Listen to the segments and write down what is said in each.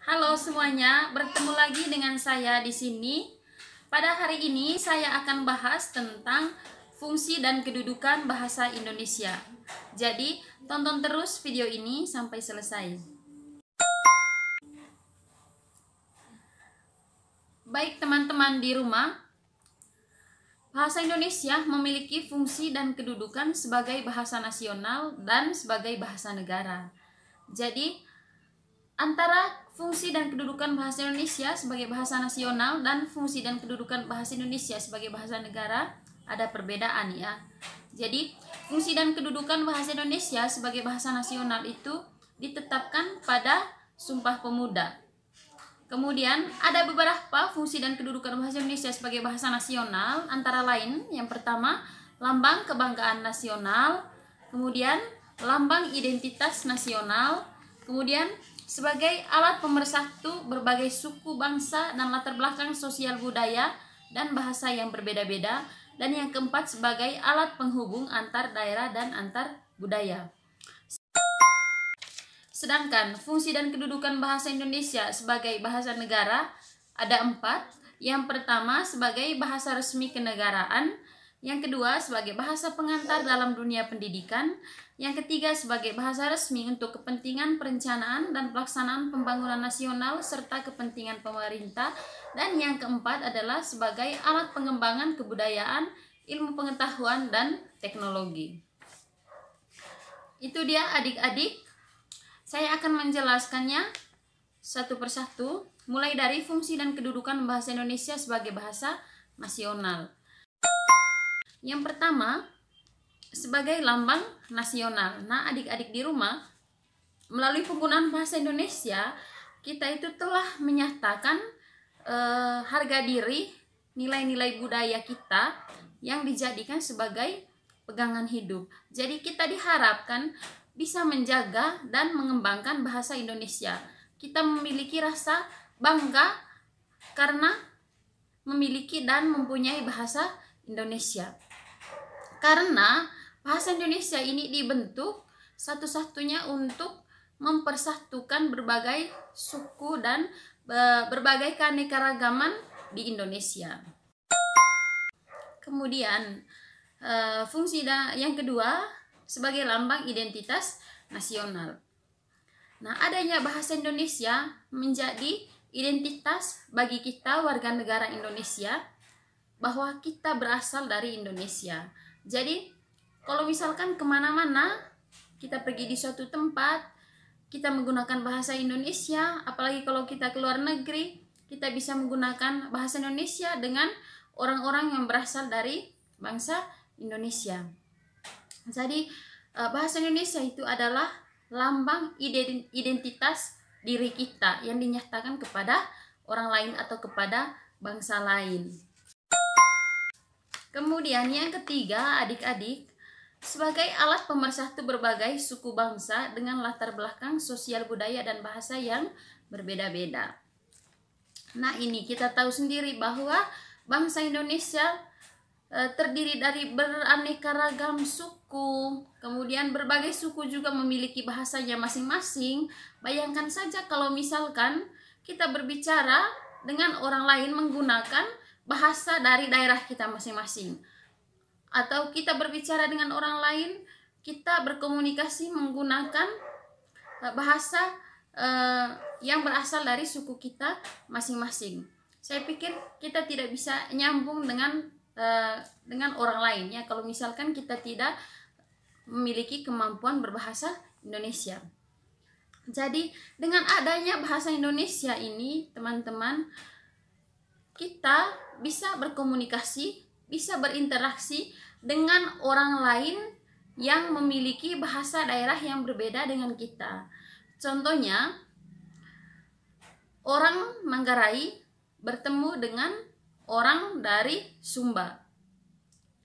Halo semuanya, bertemu lagi dengan saya di sini. Pada hari ini saya akan bahas tentang fungsi dan kedudukan bahasa Indonesia. Jadi, tonton terus video ini sampai selesai. Baik teman-teman di rumah, bahasa Indonesia memiliki fungsi dan kedudukan sebagai bahasa nasional dan sebagai bahasa negara. Jadi, antara fungsi dan kedudukan bahasa Indonesia sebagai bahasa nasional dan fungsi dan kedudukan bahasa Indonesia sebagai bahasa negara ada perbedaan ya. Jadi, fungsi dan kedudukan bahasa Indonesia sebagai bahasa nasional itu ditetapkan pada Sumpah Pemuda. Kemudian, ada beberapa fungsi dan kedudukan bahasa Indonesia sebagai bahasa nasional, antara lain yang pertama, lambang kebanggaan nasional, kemudian lambang identitas nasional, kemudian sebagai alat pemersatu berbagai suku, bangsa, dan latar belakang sosial budaya dan bahasa yang berbeda-beda. Dan yang keempat, sebagai alat penghubung antar daerah dan antar budaya. Sedangkan fungsi dan kedudukan bahasa Indonesia sebagai bahasa negara ada 4. Yang pertama, sebagai bahasa resmi kenegaraan. Yang kedua, sebagai bahasa pengantar dalam dunia pendidikan. Yang ketiga, sebagai bahasa resmi untuk kepentingan perencanaan dan pelaksanaan pembangunan nasional serta kepentingan pemerintah. Dan yang keempat adalah sebagai alat pengembangan kebudayaan, ilmu pengetahuan, dan teknologi. Itu dia adik-adik. Saya akan menjelaskannya satu persatu, mulai dari fungsi dan kedudukan bahasa Indonesia sebagai bahasa nasional. Yang pertama, sebagai lambang nasional. Nah, adik-adik di rumah, melalui penggunaan bahasa Indonesia, kita itu telah menyatakan harga diri, nilai-nilai budaya kita yang dijadikan sebagai pegangan hidup. Jadi kita diharapkan bisa menjaga dan mengembangkan bahasa Indonesia. Kita memiliki rasa bangga karena memiliki dan mempunyai bahasa Indonesia. Karena bahasa Indonesia ini dibentuk satu-satunya untuk mempersatukan berbagai suku dan berbagai keanekaragaman di Indonesia. Kemudian fungsi yang kedua, sebagai lambang identitas nasional. Nah, adanya bahasa Indonesia menjadi identitas bagi kita warga negara Indonesia bahwa kita berasal dari Indonesia. Jadi, kalau misalkan kemana-mana kita pergi di suatu tempat, kita menggunakan bahasa Indonesia, apalagi kalau kita keluar negeri, kita bisa menggunakan bahasa Indonesia dengan orang-orang yang berasal dari bangsa Indonesia. Jadi bahasa Indonesia itu adalah lambang identitas diri kita yang dinyatakan kepada orang lain atau kepada bangsa lain. Kemudian yang ketiga, adik-adik, sebagai alat pemersatu berbagai suku bangsa dengan latar belakang sosial budaya dan bahasa yang berbeda-beda. Nah, ini kita tahu sendiri bahwa bangsa Indonesia terdiri dari beraneka ragam suku, kemudian berbagai suku juga memiliki bahasanya masing-masing. Bayangkan saja kalau misalkan kita berbicara dengan orang lain menggunakan bahasa dari daerah kita masing-masing, atau kita berbicara dengan orang lain, kita berkomunikasi menggunakan bahasa yang berasal dari suku kita masing-masing. Saya pikir kita tidak bisa nyambung dengan orang lain ya kalau misalkan kita tidak memiliki kemampuan berbahasa Indonesia. Jadi dengan adanya bahasa Indonesia ini, teman-teman, kita bisa berkomunikasi, bisa berinteraksi dengan orang lain yang memiliki bahasa daerah yang berbeda dengan kita. Contohnya, orang Manggarai bertemu dengan orang dari Sumba.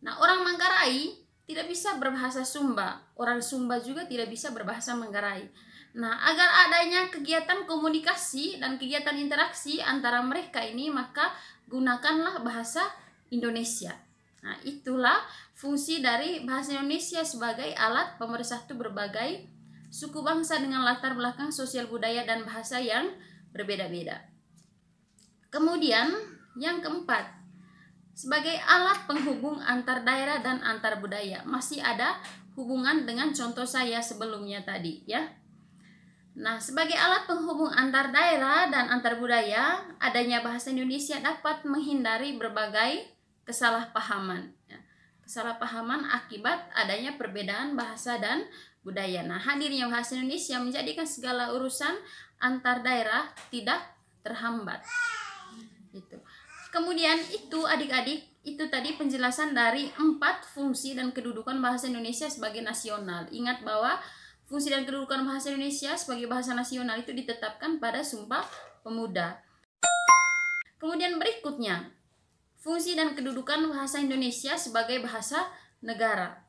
Nah, orang Manggarai tidak bisa berbahasa Sumba, orang Sumba juga tidak bisa berbahasa Manggarai. Nah, agar adanya kegiatan komunikasi dan kegiatan interaksi antara mereka ini, maka gunakanlah bahasa Indonesia. Nah, itulah fungsi dari bahasa Indonesia sebagai alat pemersatu berbagai suku bangsa dengan latar belakang sosial budaya dan bahasa yang berbeda-beda. Kemudian yang keempat, sebagai alat penghubung antar daerah dan antar budaya. Masih ada hubungan dengan contoh saya sebelumnya tadi ya. Nah, sebagai alat penghubung antar daerah dan antar budaya, adanya bahasa Indonesia dapat menghindari berbagai kesalahpahaman. Kesalahpahaman akibat adanya perbedaan bahasa dan budaya. Nah, hadirnya bahasa Indonesia menjadikan segala urusan antar daerah tidak terhambat. Gitu. Kemudian itu adik-adik, itu tadi penjelasan dari 4 fungsi dan kedudukan bahasa Indonesia sebagai nasional. Ingat bahwa fungsi dan kedudukan bahasa Indonesia sebagai bahasa nasional itu ditetapkan pada Sumpah Pemuda. Kemudian berikutnya, fungsi dan kedudukan bahasa Indonesia sebagai bahasa negara.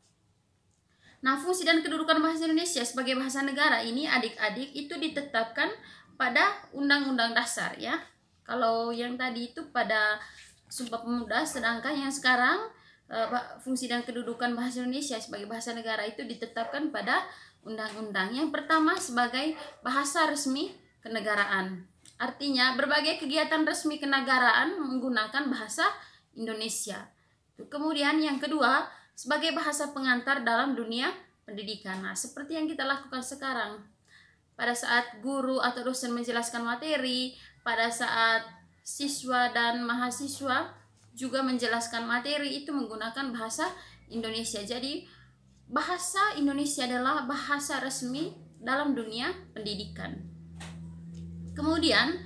Nah, fungsi dan kedudukan bahasa Indonesia sebagai bahasa negara ini adik-adik itu ditetapkan pada Undang-Undang Dasar ya. Kalau yang tadi itu pada Sumpah Pemuda, sedangkan yang sekarang fungsi dan kedudukan bahasa Indonesia sebagai bahasa negara itu ditetapkan pada undang-undang. Yang pertama sebagai bahasa resmi kenegaraan. Artinya berbagai kegiatan resmi kenegaraan menggunakan bahasa Indonesia. Kemudian yang kedua sebagai bahasa pengantar dalam dunia pendidikan. Nah, seperti yang kita lakukan sekarang. Pada saat guru atau dosen menjelaskan materi, pada saat siswa dan mahasiswa juga menjelaskan materi itu menggunakan bahasa Indonesia. Jadi bahasa Indonesia adalah bahasa resmi dalam dunia pendidikan. Kemudian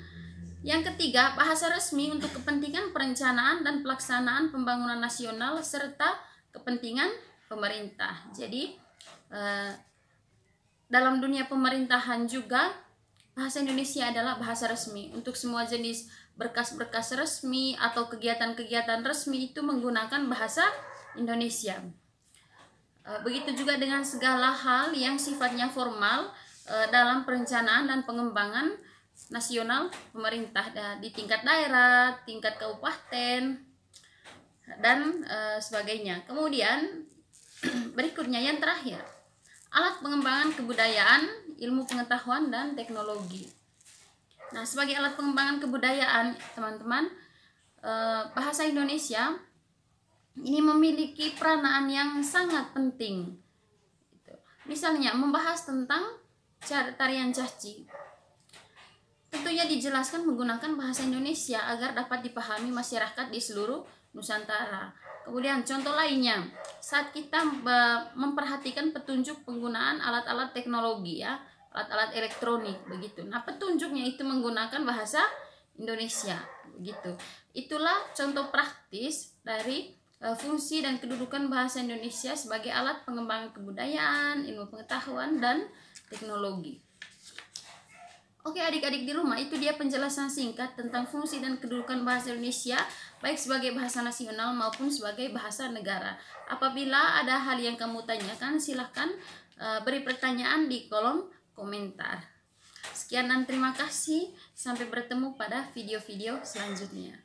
yang ketiga, bahasa resmi untuk kepentingan perencanaan dan pelaksanaan pembangunan nasional serta kepentingan pemerintah. Jadi dalam dunia pemerintahan juga bahasa Indonesia adalah bahasa resmi. Untuk semua jenis berkas-berkas resmi atau kegiatan-kegiatan resmi itu menggunakan bahasa Indonesia. Begitu juga dengan segala hal yang sifatnya formal dalam perencanaan dan pengembangan nasional pemerintah di tingkat daerah, tingkat kabupaten, dan sebagainya. Kemudian berikutnya yang terakhir, alat pengembangan kebudayaan, ilmu pengetahuan, dan teknologi. Nah, sebagai alat pengembangan kebudayaan, teman-teman, bahasa Indonesia ini memiliki peranan yang sangat penting. Misalnya membahas tentang tarian caci. Tentunya dijelaskan menggunakan bahasa Indonesia agar dapat dipahami masyarakat di seluruh Nusantara. Kemudian contoh lainnya, saat kita memperhatikan petunjuk penggunaan alat-alat teknologi ya, alat-alat elektronik begitu. Nah, petunjuknya itu menggunakan bahasa Indonesia begitu. Itulah contoh praktis dari fungsi dan kedudukan bahasa Indonesia sebagai alat pengembangan kebudayaan, ilmu pengetahuan, dan teknologi. Oke adik-adik di rumah, itu dia penjelasan singkat tentang fungsi dan kedudukan bahasa Indonesia baik sebagai bahasa nasional maupun sebagai bahasa negara. Apabila ada hal yang kamu tanyakan, silahkan beri pertanyaan di kolom komentar. Sekian dan terima kasih. Sampai bertemu pada video-video selanjutnya.